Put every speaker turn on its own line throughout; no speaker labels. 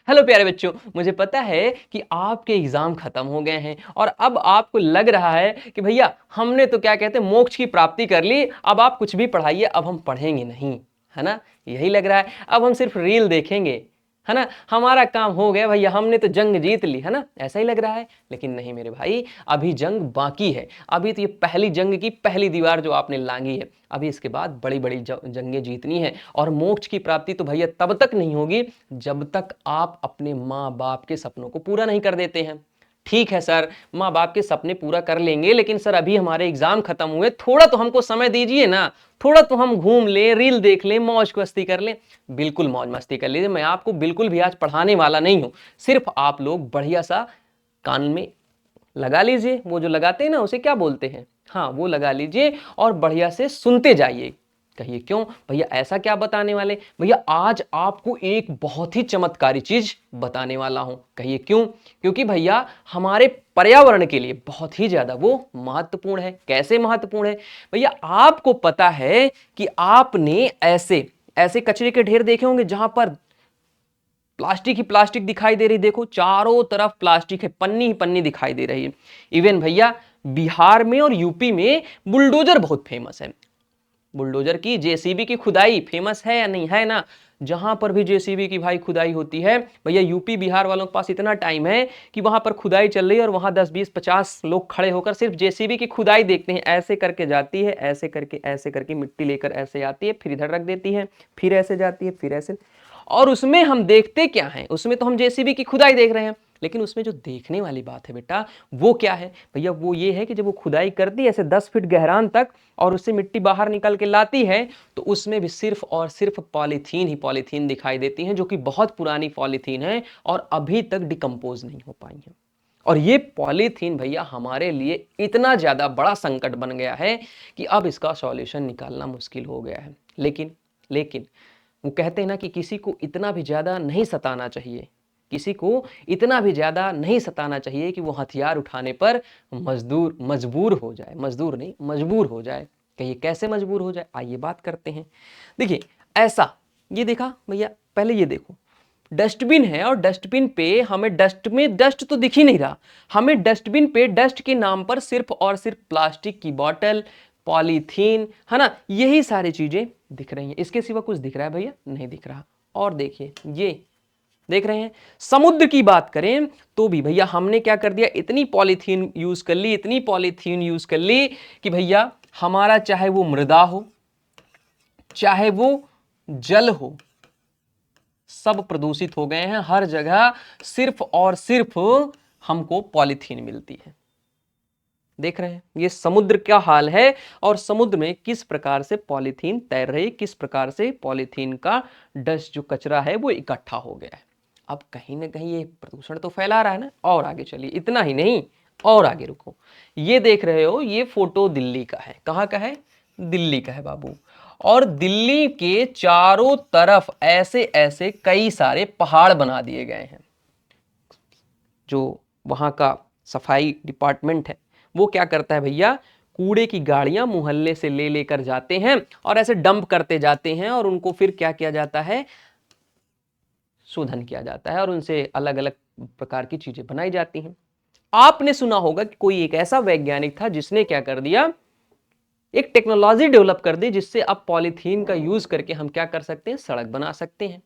Hello प्यारे बच्चों, मुझे पता है कि आपके एग्जाम खत्म हो गए हैं और अब आपको लग रहा है कि भैया हमने तो क्या कहते हैं मोक्ष की प्राप्ति कर ली। अब आप कुछ भी पढ़ाइए, अब हम पढ़ेंगे नहीं, है ना। यही लग रहा है, अब हम सिर्फ रील देखेंगे, है ना। हमारा काम हो गया भैया, हमने तो जंग जीत ली, है ना। ऐसा ही लग रहा है, लेकिन नहीं मेरे भाई, अभी जंग बाकी है। अभी तो ये पहली जंग की पहली दीवार जो आपने लांगी है, अभी इसके बाद बड़ी बड़ी जंगें जीतनी है। और मोक्ष की प्राप्ति तो भैया तब तक नहीं होगी जब तक आप अपने माँ बाप के सपनों को पूरा नहीं कर देते हैं। ठीक है सर, माँ बाप के सपने पूरा कर लेंगे, लेकिन सर अभी हमारे एग्जाम खत्म हुए, थोड़ा तो हमको समय दीजिए ना। थोड़ा तो हम घूम लें, रील देख लें, मौज मस्ती कर लें। बिल्कुल मौज मस्ती कर लीजिए, मैं आपको बिल्कुल भी आज पढ़ाने वाला नहीं हूं। सिर्फ आप लोग बढ़िया सा कान में लगा लीजिए, वो जो लगाते हैं ना उसे क्या बोलते हैं, हाँ वो लगा लीजिए और बढ़िया से सुनते जाइए। कहिए क्यों भैया, ऐसा क्या बताने वाले। भैया आज आपको एक बहुत ही चमत्कारी चीज बताने वाला हूं। कहिए क्यों। क्योंकि भैया हमारे पर्यावरण के लिए बहुत ही ज्यादा वो महत्वपूर्ण है। कैसे महत्वपूर्ण है भैया, आपको पता है कि आपने ऐसे ऐसे कचरे के ढेर देखे होंगे जहां पर प्लास्टिक ही प्लास्टिक दिखाई दे रही। देखो चारों तरफ प्लास्टिक है, पन्नी ही पन्नी दिखाई दे रही है। इवन भैया बिहार में और यूपी में बुलडोजर बहुत फेमस है। बुलडोजर की, जेसीबी की खुदाई फेमस है या नहीं, है ना। जहां पर भी जेसीबी की भाई खुदाई होती है, भैया यूपी बिहार वालों के पास इतना टाइम है कि वहां पर खुदाई चल रही है और वहां 10 20 50 लोग खड़े होकर सिर्फ जेसीबी की खुदाई देखते हैं। ऐसे करके जाती है, ऐसे करके मिट्टी लेकर ऐसे आती है, फिर इधर रख देती है, फिर ऐसे जाती है, फिर ऐसे। और उसमें हम देखते क्या है, उसमें तो हम जेसीबी की खुदाई देख रहे हैं, लेकिन उसमें जो देखने वाली बात है बेटा वो क्या है भैया, वो ये है कि जब वो खुदाई करती है ऐसे 10 फीट गहरान तक और उससे मिट्टी बाहर निकल के लाती है, तो उसमें भी सिर्फ और सिर्फ पॉलीथीन ही पॉलीथीन दिखाई देती हैं, जो कि बहुत पुरानी पॉलीथीन है और अभी तक डिकम्पोज नहीं हो पाई है। और ये पॉलीथीन भैया हमारे लिए इतना ज्यादा बड़ा संकट बन गया है कि अब इसका सॉल्यूशन निकालना मुश्किल हो गया है। लेकिन वो कहते हैं ना कि किसी को इतना भी ज्यादा नहीं सताना चाहिए, किसी को इतना भी ज्यादा नहीं सताना चाहिए कि वो हथियार उठाने पर मजबूर हो जाए। मजदूर नहीं, मजबूर हो जाए। कहिए कैसे मजबूर हो जाए, आइए बात करते हैं। देखिए ऐसा, ये देखा भैया, पहले ये देखो डस्टबिन है और डस्टबिन पे हमें डस्ट में डस्ट तो दिख ही नहीं रहा, हमें डस्टबिन पे डस्ट के नाम पर सिर्फ और सिर्फ प्लास्टिक की बोतल, पॉलीथीन, है ना, यही सारी चीजें दिख रही हैं। इसके सिवा कुछ दिख रहा है भैया, नहीं दिख रहा। और देखिए ये देख रहे हैं, समुद्र की बात करें तो भी भैया हमने क्या कर दिया, इतनी पॉलीथीन यूज कर ली, इतनी पॉलीथीन यूज कर ली कि भैया हमारा चाहे वो मृदा हो चाहे वो जल हो, सब प्रदूषित हो गए हैं। हर जगह सिर्फ और सिर्फ हमको पॉलीथीन मिलती है। देख रहे हैं ये समुद्र क्या हाल है और समुद्र में किस प्रकार से पॉलीथीन तैर रही, किस प्रकार से पॉलीथीन का डस्ट जो कचरा है वो इकट्ठा हो गया है। अब कहीं ना कहीं ये प्रदूषण तो फैला रहा है ना। और आगे चलिए, इतना ही नहीं, और आगे रुको। ये देख रहे हो, ये फोटो दिल्ली का है। कहाँ का है, दिल्ली का है बाबू। और दिल्ली के चारों तरफ ऐसे ऐसे कई सारे पहाड़ बना दिए गए हैं। जो वहां का सफाई डिपार्टमेंट है वो क्या करता है भैया, कूड़े की गाड़ियां मोहल्ले से ले लेकर जाते हैं और ऐसे डंप करते जाते हैं और उनको फिर क्या किया जाता है, शोधन किया जाता है और उनसे अलग अलग प्रकार की चीजें बनाई जाती हैं। आपने सुना होगा कि कोई एक ऐसा वैज्ञानिक था जिसने क्या कर दिया, एक टेक्नोलॉजी डेवलप कर दी जिससे अब पॉलीथीन का यूज करके हम क्या कर सकते हैं, सड़क बना सकते हैं,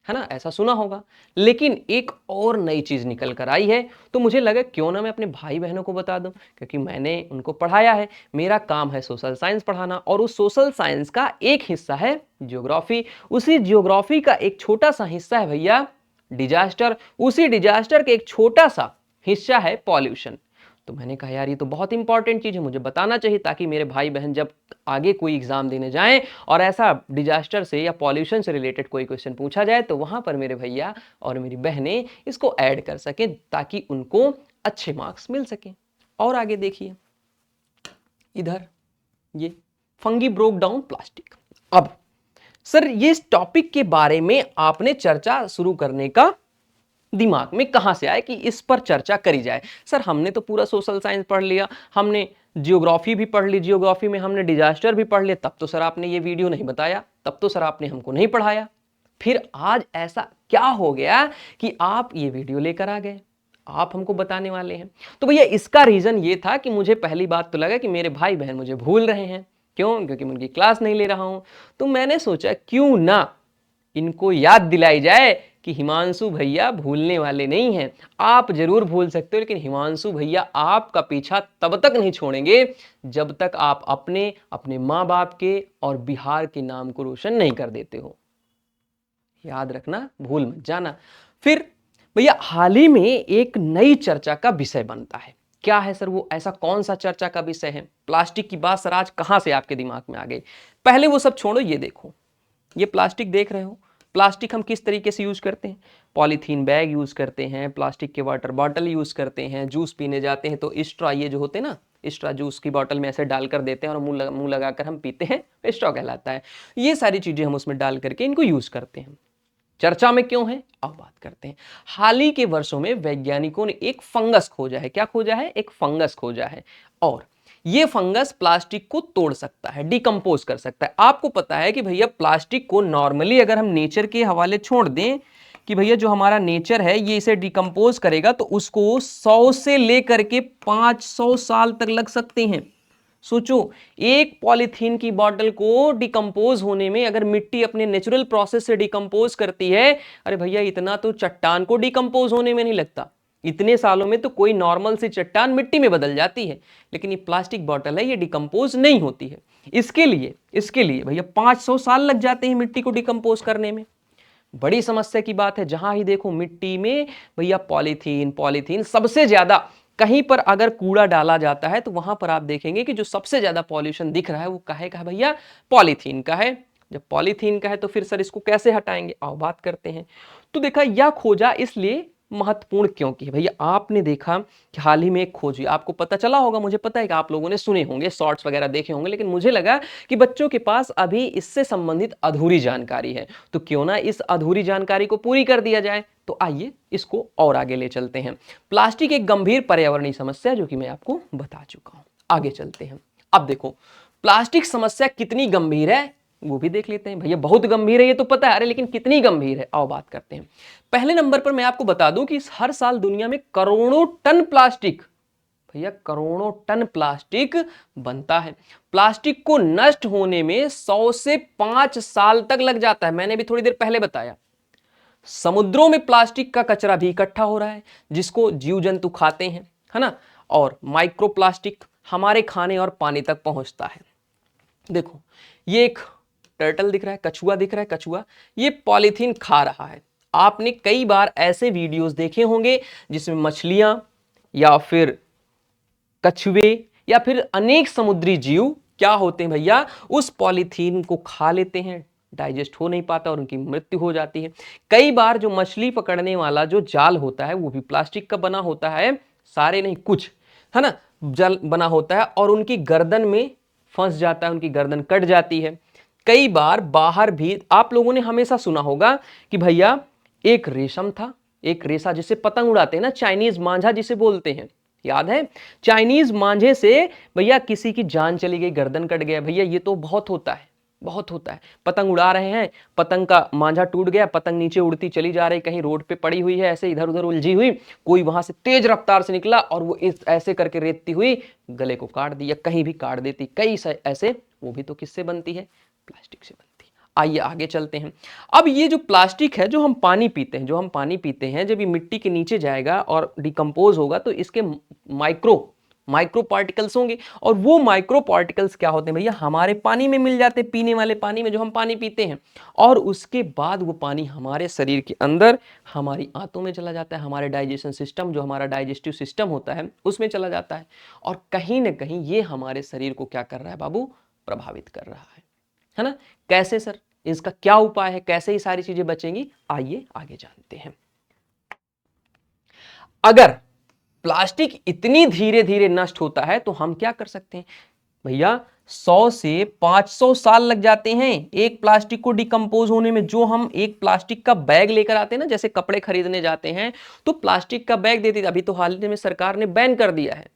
है ना। ऐसा सुना होगा। लेकिन एक और नई चीज निकल कर आई है, तो मुझे लगा क्यों ना मैं अपने भाई बहनों को बता दूं, क्योंकि मैंने उनको पढ़ाया है। मेरा काम है सोशल साइंस पढ़ाना और उस सोशल साइंस का एक हिस्सा है ज्योग्राफी। उसी ज्योग्राफी का एक छोटा सा हिस्सा है भैया डिजास्टर। उसी डिजास्टर का एक छोटा सा हिस्सा है पॉल्यूशन। तो मैंने कहा यार ये तो बहुत इंपॉर्टेंट चीज है, मुझे बताना चाहिए ताकि मेरे भाई बहन जब आगे कोई एग्जाम देने जाएं और ऐसा डिजास्टर से या पॉल्यूशन से रिलेटेड कोई क्वेश्चन पूछा जाए तो वहां पर मेरे भैया और मेरी बहनें इसको ऐड कर सकें ताकि उनको अच्छे मार्क्स मिल सकें। और आगे देखिए इधर, ये फंगी ब्रोक डाउन प्लास्टिक। अब सर ये इस टॉपिक के बारे में आपने चर्चा शुरू करने का दिमाग में कहां से आया कि इस पर चर्चा करी जाए। सर हमने तो पूरा सोशल साइंस पढ़ लिया, हमने जियोग्राफी भी पढ़ ली, जियोग्राफी में हमने डिजास्टर भी पढ़ लिया, तब तो सर आपने ये वीडियो नहीं बताया, तब तो सर आपने हमको नहीं पढ़ाया। फिर आज ऐसा क्या हो गया कि आप ये वीडियो लेकर आ गए, आप हमको बताने वाले हैं। तो भैया इसका रीजन ये था कि मुझे पहली बात तो लगा कि मेरे भाई बहन मुझे भूल रहे हैं। क्यों? क्योंकि मैं उनकी क्लास नहीं ले रहा हूं। तो मैंने सोचा क्यों ना इनको याद दिलाई जाए कि हिमांशु भैया भूलने वाले नहीं हैं। आप जरूर भूल सकते हो, लेकिन हिमांशु भैया आपका पीछा तब तक नहीं छोड़ेंगे जब तक आप अपने अपने माँ बाप के और बिहार के नाम को रोशन नहीं कर देते हो। याद रखना, भूल मत जाना। फिर भैया हाल ही में एक नई चर्चा का विषय बनता है। क्या है सर वो? ऐसा कौन सा चर्चा का विषय है? प्लास्टिक की बात सर आज कहां से आपके दिमाग में आ गई? पहले वो सब छोड़ो, ये देखो, ये प्लास्टिक देख रहे हो। प्लास्टिक हम किस तरीके से यूज करते हैं? पॉलीथीन बैग यूज करते हैं, प्लास्टिक के वाटर बॉटल यूज करते हैं, जूस पीने जाते हैं तो स्ट्रॉ ये जो होते हैं ना, स्ट्रॉ जूस की बोतल में ऐसे डालकर देते हैं और मुंह लगाकर हम पीते हैं, स्ट्रॉ कहलाता है। ये सारी चीजें हम उसमें डाल करके इनको यूज करते हैं। चर्चा में क्यों है? अब बात करते हैं। हाल ही के वर्षों में वैज्ञानिकों ने एक फंगस खोजा है। क्या खोजा है? एक फंगस खोजा है, और ये फंगस प्लास्टिक को तोड़ सकता है, डिकम्पोज कर सकता है। आपको पता है कि भैया प्लास्टिक को नॉर्मली अगर हम नेचर के हवाले छोड़ दें कि भैया जो हमारा नेचर है ये इसे डिकम्पोज करेगा, तो उसको 100 से लेकर के 500 साल तक लग सकते हैं। सोचो, एक पॉलीथीन की बोतल को डिकम्पोज होने में अगर मिट्टी अपने नेचुरल प्रोसेस से डिकम्पोज करती है, अरे भैया इतना तो चट्टान को डिकम्पोज होने में नहीं लगता। इतने सालों में तो कोई नॉर्मल सी चट्टान मिट्टी में बदल जाती है, लेकिन ये प्लास्टिक बोतल है, ये डिकम्पोज नहीं होती है। इसके लिए भैया 500 साल लग जाते हैं मिट्टी को डिकम्पोज करने में। बड़ी समस्या की बात है। जहां ही देखो मिट्टी में भैया पॉलीथीन सबसे ज्यादा। कहीं पर अगर कूड़ा डाला जाता है तो वहां पर आप देखेंगे कि जो सबसे ज्यादा पॉल्यूशन दिख रहा है वो काहे का है भैया? पॉलीथीन का है। जब पॉलीथीन का है तो फिर सर इसको कैसे हटाएंगे? आओ बात करते हैं। तो देखा, यह खोजा इसलिए महत्वपूर्ण क्योंकि भैया आपने देखा कि हाल ही में एक खोज हुई, आपको पता चला होगा, मुझे पता है कि आप लोगों ने सुने होंगे, शॉर्ट्स वगैरह देखे होंगे, लेकिन मुझे लगा कि बच्चों के पास अभी इससे संबंधित अधूरी जानकारी है, तो क्यों ना इस अधूरी जानकारी को पूरी कर दिया जाए। तो आइए इसको और आगे ले चलते हैं। प्लास्टिक एक गंभीर पर्यावरणीय समस्या है जो कि मैं आपको बता चुका हूं। आगे चलते हैं। अब देखो प्लास्टिक समस्या कितनी गंभीर है वो भी देख लेते हैं। भैया बहुत गंभीर है ये तो पता है, अरे लेकिन कितनी गंभीर है, आओ बात करते हैं। पहले नंबर पर मैं आपको बता दूं कि हर साल दुनिया में करोड़ों टन प्लास्टिक, भैया करोड़ों टन प्लास्टिक बनता है। प्लास्टिक को नष्ट होने में 100 से 5 साल तक लग जाता है। मैंने भी थोड़ी देर पहले बताया। समुद्रों में प्लास्टिक का कचरा भी इकट्ठा हो रहा है जिसको जीव जंतु खाते हैं, है ना, और माइक्रो प्लास्टिक हमारे खाने और पानी तक पहुंचता है। देखो ये एक टर्टल दिख रहा है, कछुआ दिख रहा है, कछुआ ये पॉलीथीन खा रहा है। आपने कई बार ऐसे वीडियोस देखे होंगे जिसमें मछलियां या फिर कछुए या फिर अनेक समुद्री जीव क्या होते हैं भैया, उस पॉलीथीन को खा लेते हैं, डाइजेस्ट हो नहीं पाता और उनकी मृत्यु हो जाती है। कई बार जो मछली पकड़ने वाला जो जाल होता है वो भी प्लास्टिक का बना होता है, सारे नहीं कुछ, है ना, जाल बना होता है और उनकी गर्दन में फंस जाता है, उनकी गर्दन कट जाती है। कई बार बाहर भी आप लोगों ने हमेशा सुना होगा कि भैया एक रेशम था, एक रेशा जिसे पतंग उड़ाते हैं ना, चाइनीज मांझा जिसे बोलते हैं, याद है? चाइनीज मांझे से भैया किसी की जान चली गई, गर्दन कट गया। भैया ये तो बहुत होता है, बहुत होता है। पतंग उड़ा रहे हैं, पतंग का मांझा टूट गया, पतंग नीचे उड़ती चली जा रही, कहीं रोड पे पड़ी हुई है ऐसे इधर उधर उलझी हुई, कोई वहां से तेज रफ्तार से निकला और वो ऐसे करके रेतती हुई गले को काट दिया, कहीं भी काट देती। कई ऐसे, वो भी तो किससे बनती है? प्लास्टिक से बनती है। आइए आगे चलते हैं। अब ये जो प्लास्टिक है जो हम पानी पीते हैं, जब ये मिट्टी के नीचे जाएगा और डिकम्पोज होगा तो इसके माइक्रो पार्टिकल्स होंगे, और वो माइक्रो पार्टिकल्स क्या होते हैं भैया? हमारे पानी में मिल जाते हैं, पीने वाले पानी में जो हम पानी पीते हैं, और उसके बाद वो पानी हमारे शरीर के अंदर हमारी आंतों में चला जाता है, हमारे डाइजेशन सिस्टम जो हमारा डाइजेस्टिव सिस्टम होता है उसमें चला जाता है, और कहीं ना कहीं ये हमारे शरीर को क्या कर रहा है बाबू? प्रभावित कर रहा है ना। कैसे सर? इसका क्या उपाय है? कैसे ये सारी चीजें बचेंगी? आइए आगे जानते हैं। अगर प्लास्टिक इतनी धीरे धीरे नष्ट होता है तो हम क्या कर सकते हैं भैया? 100 से 500 साल लग जाते हैं एक प्लास्टिक को डिकम्पोज होने में। जो हम एक प्लास्टिक का बैग लेकर आते हैं ना, जैसे कपड़े खरीदने जाते हैं तो प्लास्टिक का बैग देती, अभी तो हाल ही में सरकार ने बैन कर दिया है,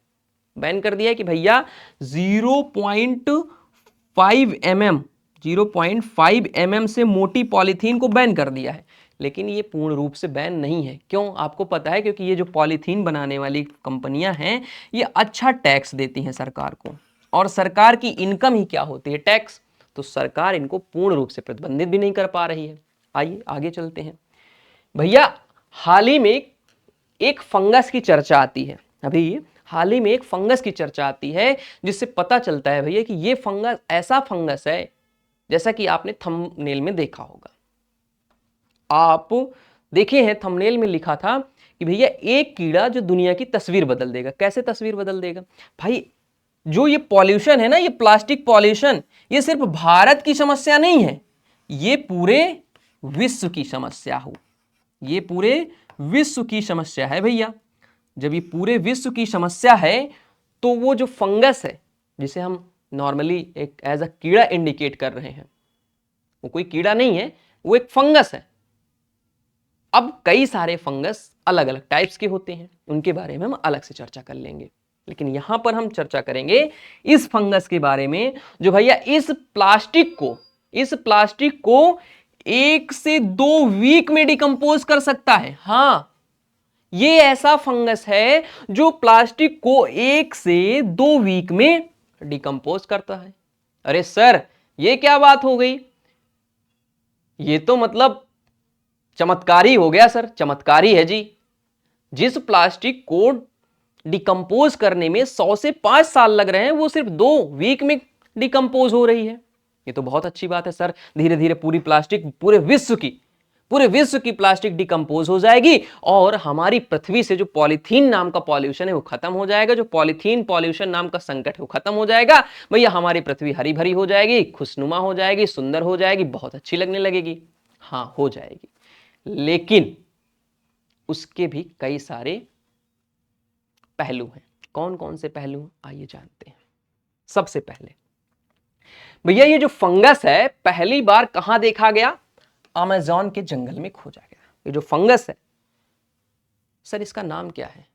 कि भैया 0.5 mm से मोटी पॉलीथीन को बैन कर दिया है। लेकिन ये पूर्ण रूप से बैन नहीं है। क्यों? आपको पता है, क्योंकि ये जो पॉलीथीन बनाने वाली कंपनियां हैं ये अच्छा टैक्स देती हैं सरकार को, और सरकार की इनकम ही क्या होती है? टैक्स। तो सरकार इनको पूर्ण रूप से प्रतिबंधित भी नहीं कर पा रही है। आइए आगे चलते हैं भैया। हाल ही में एक फंगस की चर्चा आती है, अभी हाल ही में एक फंगस की चर्चा आती है, जिससे पता चलता है भैया कि ये फंगस ऐसा फंगस है, जैसा कि आपने थंबनेल में देखा होगा। आप देखे हैं थंबनेल में लिखा था कि भैया एक कीड़ा जो दुनिया की तस्वीर बदल देगा। कैसे तस्वीर बदल देगा भाई? जो ये पॉल्यूशन है ना, ये प्लास्टिक पॉल्यूशन, ये सिर्फ भारत की समस्या नहीं है, ये पूरे विश्व की समस्या हो, ये पूरे विश्व की समस्या है भैया। जब ये पूरे विश्व की समस्या है तो वो जो फंगस है, जिसे हम नॉर्मली एक एज अ कीड़ा इंडिकेट कर रहे हैं, वो कोई कीड़ा नहीं है, वो एक फंगस है। अब कई सारे फंगस अलग अलग टाइप्स के होते हैं, उनके बारे में हम अलग से चर्चा कर लेंगे, लेकिन यहां पर हम चर्चा करेंगे इस फंगस के बारे में जो भैया इस प्लास्टिक को 1 से 2 वीक में डिकम्पोज कर सकता है। हां, ये ऐसा फंगस है जो प्लास्टिक को 1 से 2 वीक में डिकम्पोज करता है। अरे सर, ये क्या बात हो गई? ये तो मतलब चमत्कारी हो गया सर, चमत्कारी है जी। जिस प्लास्टिक को डिकम्पोज करने में 100 से 5 साल लग रहे हैं, वो सिर्फ 2 वीक में डिकम्पोज हो रही है। ये तो बहुत अच्छी बात है सर। धीरे धीरे पूरी प्लास्टिक, पूरे विश्व की प्लास्टिक डिकम्पोज हो जाएगी, और हमारी पृथ्वी से जो पॉलीथीन नाम का पॉल्यूशन है वो खत्म हो जाएगा, जो पॉलीथीन पॉल्यूशन नाम का संकट है वो खत्म हो जाएगा भैया। हमारी पृथ्वी हरी भरी हो जाएगी, खुशनुमा हो जाएगी, सुंदर हो जाएगी, बहुत अच्छी लगने लगेगी। हाँ, हो जाएगी, लेकिन उसके भी कई सारे पहलू हैं। कौन कौन से पहलू? आइए जानते हैं। सबसे पहले भैया, ये जो फंगस है पहली बार कहां देखा गया? अमेज़न के जंगल में खोजा गया। ये जो फंगस है सर, इसका नाम क्या है,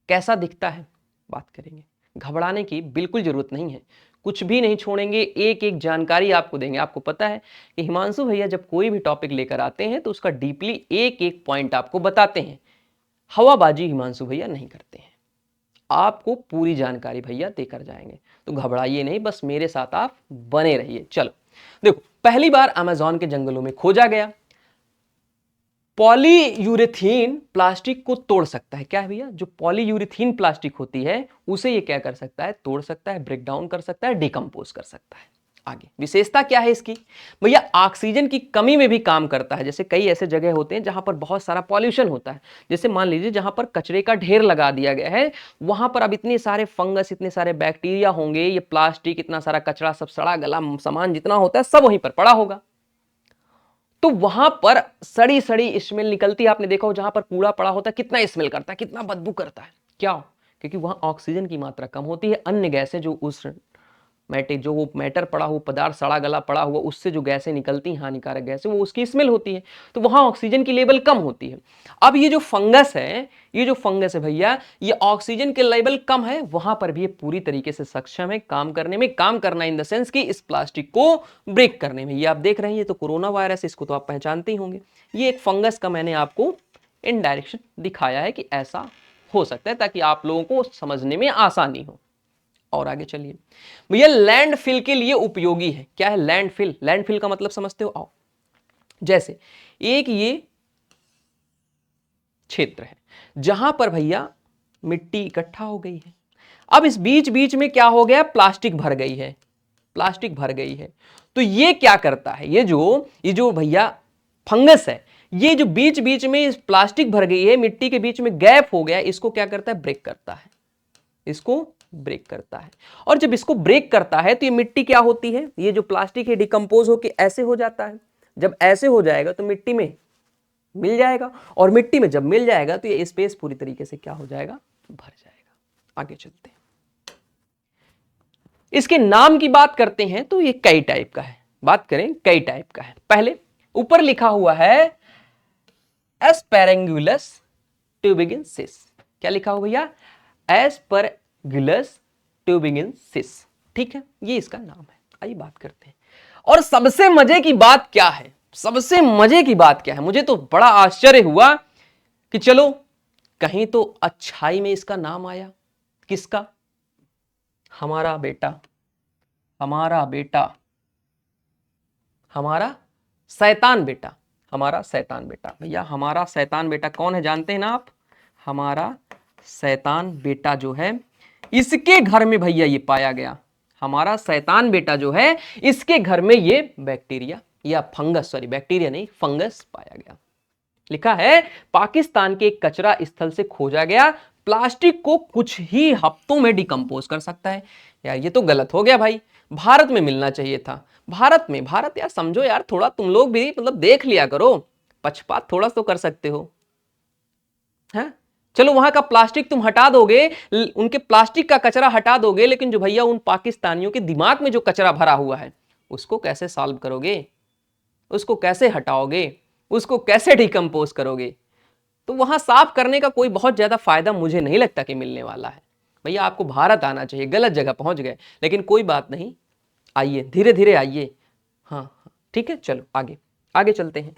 कैसा दिखता है, बात करेंगे। घबराने की बिल्कुल जरूरत नहीं है, कुछ भी नहीं छोड़ेंगे, एक एक जानकारी आपको देंगे। आपको पता है कि हिमांशु भैया जब कोई भी टॉपिक लेकर आते हैं तो उसका डीपली एक एक पॉइंट आपको बताते हैं। हवाबाजी हिमांशु भैया नहीं करते हैं, आपको पूरी जानकारी भैया देकर जाएंगे। तो घबराइए नहीं, बस मेरे साथ आप बने रहिए। चलो देखो, पहली बार अमेज़न के जंगलों में खोजा गया। पॉलीयूरेथीन प्लास्टिक को तोड़ सकता है। क्या है भैया? जो पॉलीयूरेथीन प्लास्टिक होती है उसे ये क्या कर सकता है? तोड़ सकता है, ब्रेक डाउन कर सकता है, डिकम्पोज कर सकता है। आगे विशेषता क्या है इसकी? भैया ऑक्सीजन की कमी में भी काम करता है। जैसे कई ऐसे जगह होते हैं जहां पर बहुत सारा पॉल्यूशन होता है, जैसे मान लीजिए जहां पर कचरे का ढेर लगा दिया गया है, वहां पर अब इतने सारे फंगस, इतने सारे बैक्टीरिया होंगे, ये प्लास्टिक, इतना सारा कचरा, सब सड़ा गला सामान जितना होता है सब वहीं पर पड़ा होगा। तो वहां पर सड़ी सड़ी स्मेल निकलती है। आपने देखा हो जहां पर कूड़ा पड़ा होता है कितना स्मेल करता है, कितना बदबू करता है। क्या? क्योंकि वहां ऑक्सीजन की मात्रा कम होती है। अन्य गैसें जो उस जो वो मैटर पड़ा हुआ पदार्थ, सड़ा गला पड़ा हुआ, उससे जो गैसें निकलती हैं, हानिकारक गैसें, वो उसकी स्मेल होती है, तो वहां ऑक्सीजन की लेवल कम होती है। अब ये जो फंगस है भैया, ये ऑक्सीजन के लेवल कम है, वहां पर भी ये पूरी तरीके से सक्षम है काम करने में। काम करना इन द सेंस कि इस प्लास्टिक को ब्रेक करने में। ये आप देख रहे हैं, ये तो कोरोना वायरस, इसको तो आप पहचानते ही होंगे। ये एक फंगस का मैंने आपको इनडायरेक्शन दिखाया है कि ऐसा हो सकता है, ताकि आप लोगों को समझने में आसानी हो। और आगे चलिए भैया, लैंडफिल के लिए उपयोगी है। क्या है लैंडफिल? लैंडफिल का मतलब समझते हो? आओ, जैसे एक ये क्षेत्र है जहां पर भैया मिट्टी इकट्ठा हो गई है। अब इस बीच बीच में क्या हो गया? प्लास्टिक भर गई है, प्लास्टिक भर गई है। तो ये क्या करता है? ये जो भैया फंगस है, ये जो बीच बीच में इस प्लास्टिक भर गई है, मिट्टी के बीच में गैप हो गया, इसको क्या करता है? ब्रेक करता है, इसको ब्रेक करता है। और जब इसको ब्रेक करता है तो ये मिट्टी क्या होती है? ये जो प्लास्टिक है डिकम्पोज होके ऐसे हो जाता है। जब ऐसे हो जाएगा तो मिट्टी में मिल जाएगा, और मिट्टी में जब मिल जाएगा तो ये स्पेस पूरी तरीके से क्या हो जाएगा? भर जाएगा। आगे चलते हैं, इसके नाम की बात करते हैं तो ये कई टाइप का है। बात करें कई टाइप का है। पहले ऊपर लिखा हुआ है एस्पेरेंगुलस ट्यूबिंगेंसिस। क्या लिखा हुआ भैया? एस्पेरेंगुलस ट्यूबिंगेंसिस। ठीक है, ये इसका नाम है। आइए बात करते हैं। और सबसे मजे की बात क्या है? सबसे मजे की बात क्या है, मुझे तो बड़ा आश्चर्य हुआ कि चलो कहीं तो अच्छाई में इसका नाम आया। किसका? हमारा बेटा, हमारा बेटा, हमारा शैतान बेटा, हमारा शैतान बेटा। भैया हमारा शैतान बेटा कौन है जानते हैं ना आप? हमारा शैतान बेटा जो है, इसके घर में भैया ये पाया गया। हमारा शैतान बेटा जो है, इसके घर में ये बैक्टीरिया या फंगस, सॉरी बैक्टीरिया नहीं, फंगस पाया गया। लिखा है पाकिस्तान के कचरा स्थल से खोजा गया प्लास्टिक को कुछ ही हफ्तों में डिकम्पोज कर सकता है। यार ये तो गलत हो गया भाई, भारत में मिलना चाहिए था। भारत में, भारत यार समझो यार, थोड़ा तुम लोग भी मतलब देख लिया करो, पक्षपात थोड़ा तो कर सकते हो, है? चलो वहां का प्लास्टिक तुम हटा दोगे, उनके प्लास्टिक का कचरा हटा दोगे, लेकिन जो भैया उन पाकिस्तानियों के दिमाग में जो कचरा भरा हुआ है उसको कैसे सॉल्व करोगे, उसको कैसे हटाओगे, उसको कैसे डिकम्पोज करोगे? तो वहां साफ करने का कोई बहुत ज्यादा फायदा मुझे नहीं लगता कि मिलने वाला है। भैया आपको भारत आना चाहिए, गलत जगह पहुंच गए, लेकिन कोई बात नहीं, आइए धीरे धीरे आइए। हाँ ठीक है, चलो आगे आगे चलते हैं।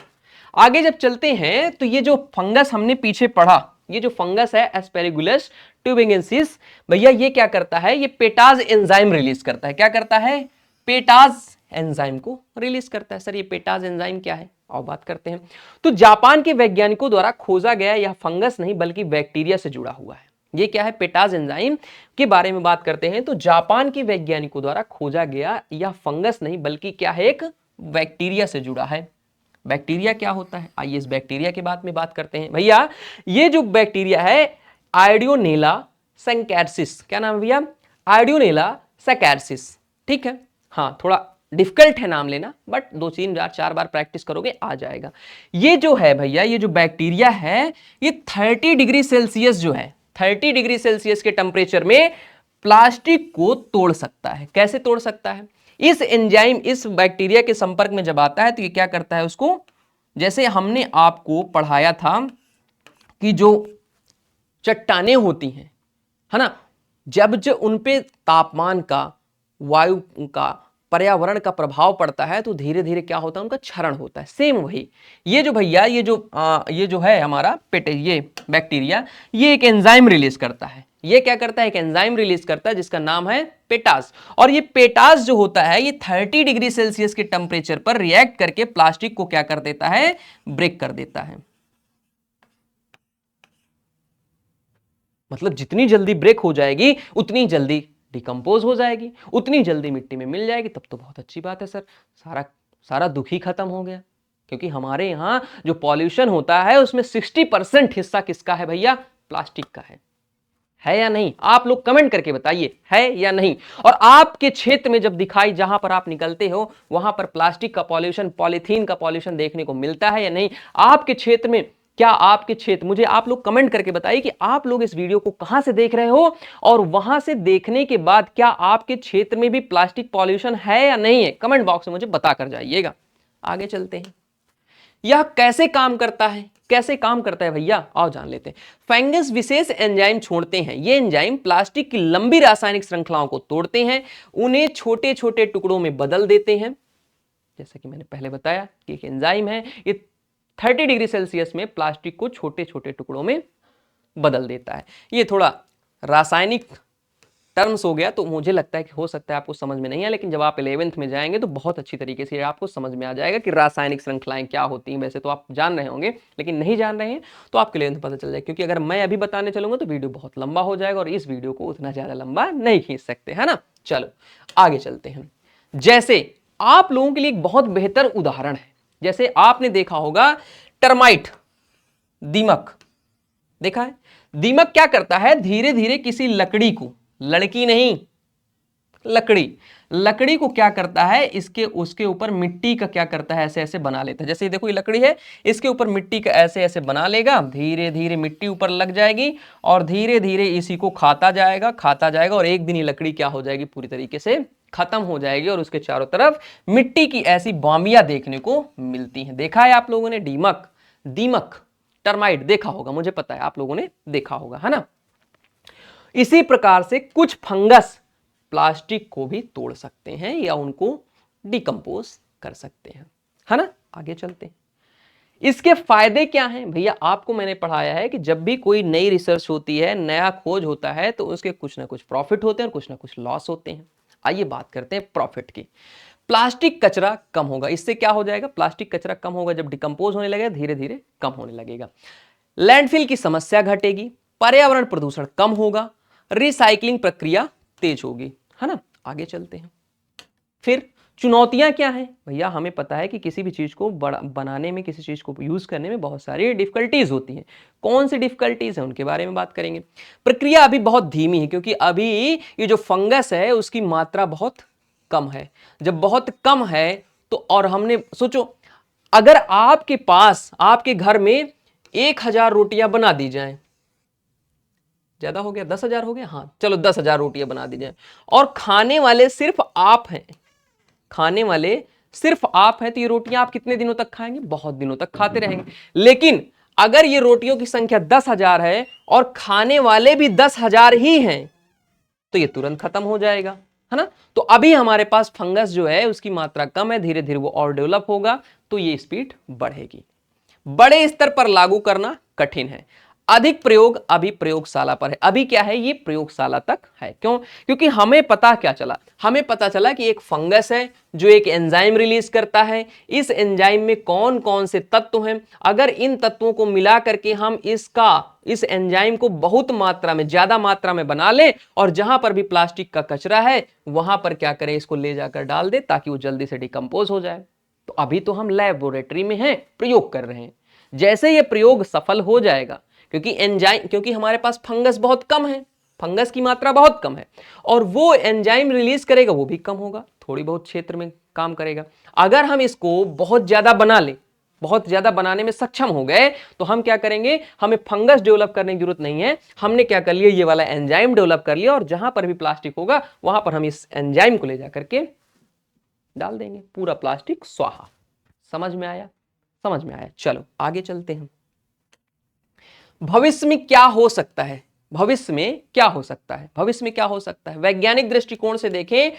आगे जब चलते हैं तो ये जो फंगस हमने पीछे पढ़ा, ये जो फंगस है एस्पेरिगुलस ट्यूबिंगेंसिस, भैया ये क्या करता है? ये पेटाज एंजाइम रिलीज करता है। क्या करता है? पेटाज एंजाइम को रिलीज करता है। सर ये पेटाज एंजाइम क्या है, और बात करते हैं। तो जापान के वैज्ञानिकों द्वारा खोजा गया यह फंगस नहीं बल्कि बैक्टीरिया से जुड़ा हुआ है। ये क्या है? पेटाज एंजाइम के बारे में बात करते हैं। तो जापान के वैज्ञानिकों द्वारा खोजा गया यह फंगस नहीं बल्कि क्या है? एक बैक्टीरिया से जुड़ा है। बैक्टीरिया क्या होता है, आइए इस बैक्टीरिया के बारे में बात करते हैं। भैया ये जो बैक्टीरिया है आइडियोनेला सैकैरिसिस, क्या नाम है भैया? आइडियोनेला सैकैरिसिस, ठीक है। हाँ थोड़ा डिफिकल्ट है नाम लेना, बट 2-3-4 बार प्रैक्टिस करोगे आ जाएगा। ये जो है भैया, ये जो बैक्टीरिया है, ये 30 डिग्री सेल्सियस जो है, 30 डिग्री सेल्सियस के टेम्परेचर में प्लास्टिक को तोड़ सकता है। कैसे तोड़ सकता है? इस एंजाइम इस बैक्टीरिया के संपर्क में जब आता है तो ये क्या करता है उसको, जैसे हमने आपको पढ़ाया था कि जो चट्टानें होती हैं, है ना, जब जो उन पे तापमान का, वायु का, पर्यावरण का प्रभाव पड़ता है तो धीरे धीरे क्या होता है? उनका क्षरण होता है। सेम वही ये जो भैया ये जो है हमारा ये बैक्टीरिया, ये एक एंजाइम रिलीज करता है। ये क्या करता है? एक एंजाइम रिलीज करता है जिसका नाम है पेटाज। और ये पेटाज जो होता है ये 30 डिग्री सेल्सियस के टेम्परेचर पर रिएक्ट करके प्लास्टिक को क्या कर देता है? ब्रेक कर देता है। मतलब जितनी जल्दी ब्रेक हो जाएगी उतनी जल्दी डिकम्पोज हो जाएगी, उतनी जल्दी मिट्टी में मिल जाएगी। तब तो बहुत अच्छी बात है सर, सारा दुख ही खत्म हो गया। क्योंकि हमारे यहाँ जो पॉल्यूशन होता है उसमें 60% हिस्सा किसका है भैया? प्लास्टिक का है या नहीं? आप लोग कमेंट करके बताइए, है या नहीं। और आपके क्षेत्र में जब दिखाई, जहां पर आप निकलते हो वहां पर प्लास्टिक का पॉल्यूशन, पॉलीथीन का पॉल्यूशन देखने को मिलता है या नहीं? आपके क्षेत्र में, क्या आपके क्षेत्र, मुझे आप लोग कमेंट करके बताइए कि आप लोग इस वीडियो को कहां से देख रहे हो, और वहां से देखने के बाद क्या आपके क्षेत्र में भी प्लास्टिक पॉल्यूशन है या नहीं है? कमेंट बॉक्स में मुझे बता कर जाइएगा। आगे चलते हैं, यह कैसे काम करता है? कैसे काम करता है भैया, आओ जान लेते हैं। फंगस विशेष एंजाइम छोड़ते हैं। ये एंजाइम प्लास्टिक की लंबी रासायनिक श्रृंखलाओं को तोड़ते हैं, उन्हें छोटे छोटे टुकड़ों में बदल देते हैं। जैसा कि मैंने पहले बताया कि एक एंजाइम है, ये 30 डिग्री सेल्सियस में प्लास्टिक को छोटे छोटे टुकड़ों में बदल देता है। ये थोड़ा रासायनिक टर्म्स हो गया, तो मुझे लगता है कि हो सकता है आपको समझ में नहीं है, लेकिन जब आप 11th में जाएंगे तो बहुत अच्छी तरीके से आपको समझ में आ जाएगा कि रासायनिक श्रृंखलाएं क्या होती हैं। वैसे तो आप जान रहे होंगे, लेकिन नहीं जान रहे हैं तो आपके 11th में पता चल जाएगा। क्योंकि अगर मैं अभी बताने चलूंगा तो वीडियो बहुत लंबा हो जाएगा, और इस वीडियो को उतना ज्यादा लंबा नहीं खींच सकते, है ना। चलो आगे चलते हैं। जैसे आप लोगों के लिए एक बहुत बेहतर उदाहरण है, जैसे आपने देखा होगा टर्माइट, दीमक, देखा है? दीमक क्या करता है? धीरे धीरे किसी लकड़ी को, लड़की नहीं, लकड़ी को क्या करता है? इसके उसके ऊपर मिट्टी का क्या करता है? ऐसे ऐसे बना लेता है। जैसे देखो ये लकड़ी है, इसके ऊपर मिट्टी का ऐसे ऐसे बना लेगा, धीरे धीरे मिट्टी ऊपर लग जाएगी, और धीरे धीरे इसी को खाता जाएगा, और एक दिन ये लकड़ी क्या हो जाएगी? पूरी तरीके से खत्म हो जाएगी, और उसके चारों तरफ मिट्टी की ऐसी बामियां देखने को मिलती हैं। देखा है आप लोगों ने? दीमक, टर्माइट देखा होगा, मुझे पता है आप लोगों ने देखा होगा, है ना। इसी प्रकार से कुछ फंगस प्लास्टिक को भी तोड़ सकते हैं या उनको डिकम्पोज कर सकते हैं, है ना। आगे चलते हैं। इसके फायदे क्या हैं भैया? आपको मैंने पढ़ाया है कि जब भी कोई नई रिसर्च होती है, नया खोज होता है, तो उसके कुछ ना कुछ प्रॉफिट होते हैं और कुछ ना कुछ लॉस होते हैं। आइए बात करते हैं प्रॉफिट की। प्लास्टिक कचरा कम होगा। इससे क्या हो जाएगा? प्लास्टिक कचरा कम होगा, जब डिकम्पोज होने लगेगा धीरे धीरे कम होने लगेगा। लैंडफिल की समस्या घटेगी, पर्यावरण प्रदूषण कम होगा, रिसाइकलिंग प्रक्रिया तेज होगी, है ना। आगे चलते हैं। फिर चुनौतियां क्या हैं भैया? हमें पता है कि किसी भी चीज को बड़ा बनाने में, किसी चीज को यूज करने में बहुत सारी डिफिकल्टीज होती हैं। कौन सी डिफिकल्टीज हैं उनके बारे में बात करेंगे। प्रक्रिया अभी बहुत धीमी है, क्योंकि अभी ये जो फंगस है उसकी मात्रा बहुत कम है। जब बहुत कम है तो, और हमने सोचो, अगर आपके पास, आपके घर में 1000 रोटियां बना दी जाएं, ज्यादा हो गया, 10,000 हो गया, हाँ चलो 10,000 रोटियां बना दी जाए, और खाने वाले सिर्फ आप हैं, खाने वाले सिर्फ आप हैं, तो ये रोटियां आप कितने दिनों तक खाएंगे? बहुत दिनों तक खाते रहेंगे। लेकिन अगर ये रोटियों की संख्या 10,000 है और खाने वाले भी 10,000 ही हैं, तो ये तुरंत खत्म हो जाएगा, है ना। तो अभी हमारे पास फंगस जो है उसकी मात्रा कम है, धीरे धीरे वो और डेवलप होगा, तो ये स्पीड बढ़ेगी। बड़े स्तर पर लागू करना कठिन है। अधिक प्रयोग अभी प्रयोगशाला पर है। अभी क्या है? ये प्रयोगशाला तक है। क्यों? क्योंकि हमें पता क्या चला? हमें पता चला कि एक फंगस है जो एक एंजाइम रिलीज करता है। इस एंजाइम में कौन कौन से तत्व हैं, अगर इन तत्वों को मिला करके हम इस एंजाइम को बहुत मात्रा में, ज्यादा मात्रा में बना लें, और जहां पर भी प्लास्टिक का कचरा है वहां पर क्या करें? इसको ले जाकर डाल दे, ताकि वो जल्दी से डिकम्पोज हो जाए। तो अभी तो हम लैबोरेटरी में हैं, प्रयोग कर रहे हैं। जैसे ये प्रयोग सफल हो जाएगा, क्योंकि हमारे पास फंगस बहुत कम है, फंगस की मात्रा बहुत कम है, और वो एंजाइम रिलीज करेगा वो भी कम होगा, थोड़ी बहुत क्षेत्र में काम करेगा। अगर हम इसको बहुत ज्यादा बना लें, बहुत ज्यादा बनाने में सक्षम हो गए, तो हम क्या करेंगे? हमें फंगस डेवलप करने की जरूरत नहीं है, हमने क्या कर लिया? ये वाला एंजाइम डेवलप कर लिया, और जहां पर भी प्लास्टिक होगा वहां पर हम इस एंजाइम को ले जाकर के डाल देंगे, पूरा प्लास्टिक स्वाहा। समझ में आया? समझ में आया। चलो आगे चलते हैं। भविष्य में क्या हो सकता है? भविष्य में क्या हो सकता है? भविष्य में क्या हो सकता है? वैज्ञानिक दृष्टिकोण से देखें,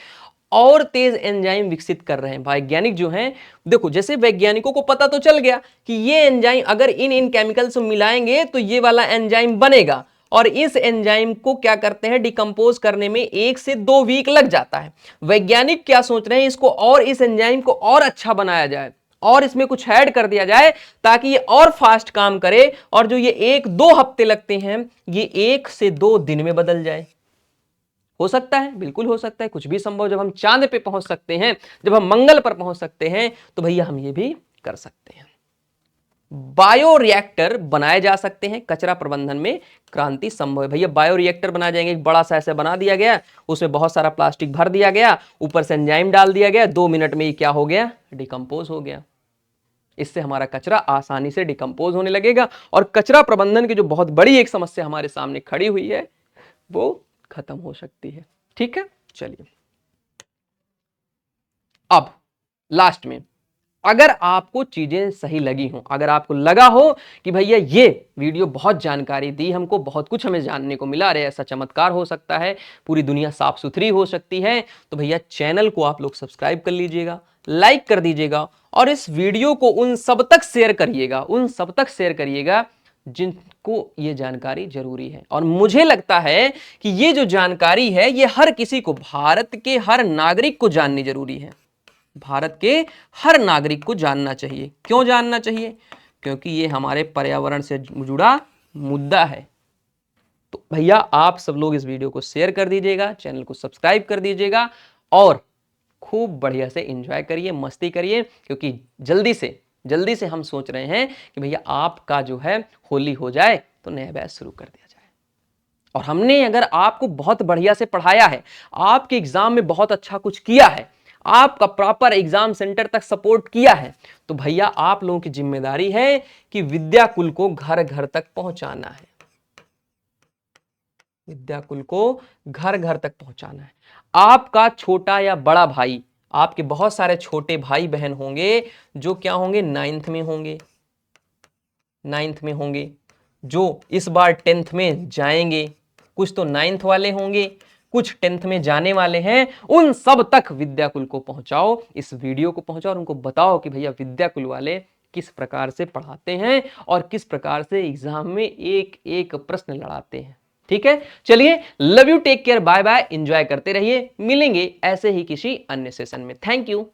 और तेज एंजाइम विकसित कर रहे हैं वैज्ञानिक जो हैं। देखो, जैसे वैज्ञानिकों को पता तो चल गया कि ये एंजाइम अगर इन केमिकल्स में मिलाएंगे तो ये वाला एंजाइम बनेगा, और इस एंजाइम को क्या करते हैं? डिकम्पोज करने में 1 से 2 वीक लग जाता है। वैज्ञानिक क्या सोच रहे हैं? इसको और, इस एंजाइम को और अच्छा बनाया जाए, और इसमें कुछ ऐड कर दिया जाए, ताकि ये और फास्ट काम करे, और जो ये 1-2 हफ्ते लगते हैं ये 1 से 2 दिन में बदल जाए। हो सकता है, बिल्कुल हो सकता है, कुछ भी संभव। जब हम चांद पे पहुंच सकते हैं, जब हम मंगल पर पहुंच सकते हैं, तो भैया हम ये भी कर सकते हैं। बायोरिएक्टर बनाए जा सकते हैं, कचरा प्रबंधन में क्रांति संभव है। भैया बायोरिएक्टर बनाए जाएंगे, एक बड़ा सा ऐसे बना दिया गया, उसमें बहुत सारा प्लास्टिक भर दिया गया, ऊपर से एंजाइम डाल दिया गया, 2 मिनट में ये क्या हो गया? डिकम्पोज हो गया। इससे हमारा कचरा आसानी से डिकम्पोज होने लगेगा, और कचरा प्रबंधन की जो बहुत बड़ी एक समस्या हमारे सामने खड़ी हुई है वो खत्म हो सकती है। ठीक है, चलिए अब लास्ट में, अगर आपको चीजें सही लगी हो, अगर आपको लगा हो कि भैया ये वीडियो बहुत जानकारी दी हमको, बहुत कुछ हमें जानने को मिला, अरे ऐसा चमत्कार हो सकता है, पूरी दुनिया साफ सुथरी हो सकती है, तो भैया चैनल को आप लोग सब्सक्राइब कर लीजिएगा, लाइक कर दीजिएगा, और इस वीडियो को उन सब तक शेयर करिएगा, उन सब तक शेयर करिएगा जिनको ये जानकारी जरूरी है। और मुझे लगता है कि ये जो जानकारी है ये हर किसी को, भारत के हर नागरिक को जाननी जरूरी है। भारत के हर नागरिक को जानना चाहिए। क्यों जानना चाहिए? क्योंकि ये हमारे पर्यावरण से जुड़ा मुद्दा है। तो भैया आप सब लोग इस वीडियो को शेयर कर दीजिएगा, चैनल को सब्सक्राइब कर दीजिएगा, और खूब बढ़िया से एंजॉय करिए, मस्ती करिए, क्योंकि जल्दी से हम सोच रहे हैं कि भैया आपका जो है होली हो जाए तो नया बैच शुरू कर दिया जाए। और हमने अगर आपको बहुत बढ़िया से पढ़ाया है, आपके एग्जाम में बहुत अच्छा कुछ किया है, आपका प्रॉपर एग्जाम सेंटर तक सपोर्ट किया है, तो भैया आप लोगों की जिम्मेदारी है कि विद्याकुल को घर घर तक पहुंचाना है। विद्याकुल को घर घर तक पहुंचाना है। आपका छोटा या बड़ा भाई, आपके बहुत सारे छोटे भाई बहन होंगे जो क्या होंगे? 9th में होंगे, 9th में होंगे, जो इस बार 10th में जाएंगे। कुछ तो 9th वाले होंगे, कुछ 10th में जाने वाले हैं, उन सब तक विद्याकुल को पहुंचाओ, इस वीडियो को पहुंचाओ और उनको बताओ कि भैया विद्याकुल वाले किस प्रकार से पढ़ाते हैं और किस प्रकार से एग्जाम में एक एक प्रश्न लड़ाते हैं। ठीक है, चलिए, love you, take care, bye bye, enjoy करते रहिए, मिलेंगे ऐसे ही किसी अन्य सेशन में। Thank you.